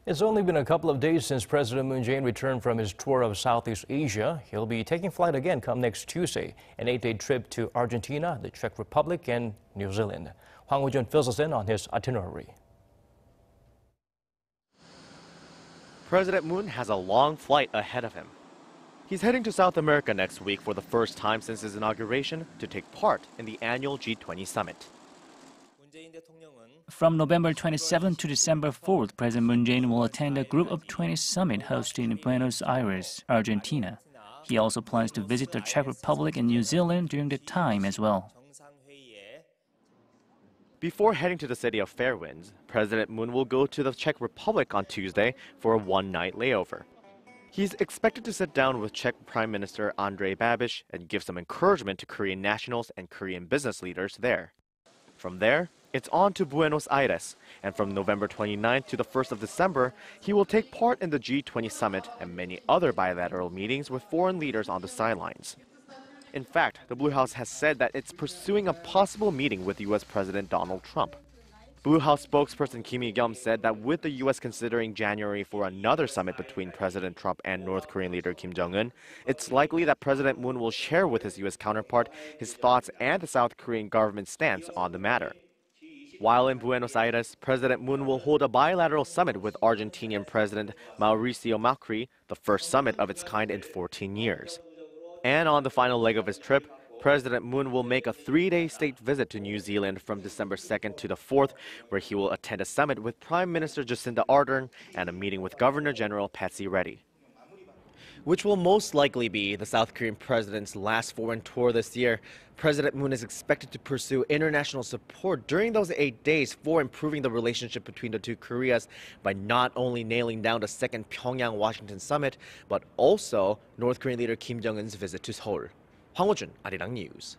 It's only been a couple of days since President Moon Jae-in returned from his tour of Southeast Asia. He'll be taking flight again come next Tuesday, an 8-day trip to Argentina, the Czech Republic, and New Zealand. Hwang Hojun fills us in on his itinerary. President Moon has a long flight ahead of him. He's heading to South America next week for the first time since his inauguration to take part in the annual G20 summit. From November 27 to December 4th, President Moon Jae-in will attend a Group of 20 summit hosted in Buenos Aires, Argentina. He also plans to visit the Czech Republic and New Zealand during the time as well. Before heading to the city of fair winds, President Moon will go to the Czech Republic on Tuesday for a one-night layover. He's expected to sit down with Czech Prime Minister Andrej Babis and give some encouragement to Korean nationals and Korean business leaders there. From there, it's on to Buenos Aires, and from November 29th to the 1st of December, he will take part in the G20 summit and many other bilateral meetings with foreign leaders on the sidelines. In fact, the Blue House has said that it's pursuing a possible meeting with U.S. President Donald Trump. Blue House spokesperson Kim Hee-kyum said that with the U.S. considering January for another summit between President Trump and North Korean leader Kim Jong-un, it's likely that President Moon will share with his U.S. counterpart his thoughts and the South Korean government's stance on the matter. While in Buenos Aires, President Moon will hold a bilateral summit with Argentinian President Mauricio Macri, the first summit of its kind in 14 years. And on the final leg of his trip, President Moon will make a 3-day state visit to New Zealand from December 2nd to the 4th, where he will attend a summit with Prime Minister Jacinda Ardern and a meeting with Governor General Patsy Reddy. Which will most likely be the South Korean president's last foreign tour this year. President Moon is expected to pursue international support during those 8 days for improving the relationship between the two Koreas by not only nailing down the second Pyongyang-Washington summit, but also North Korean leader Kim Jong-un's visit to Seoul. Hwang Hojun, Arirang News.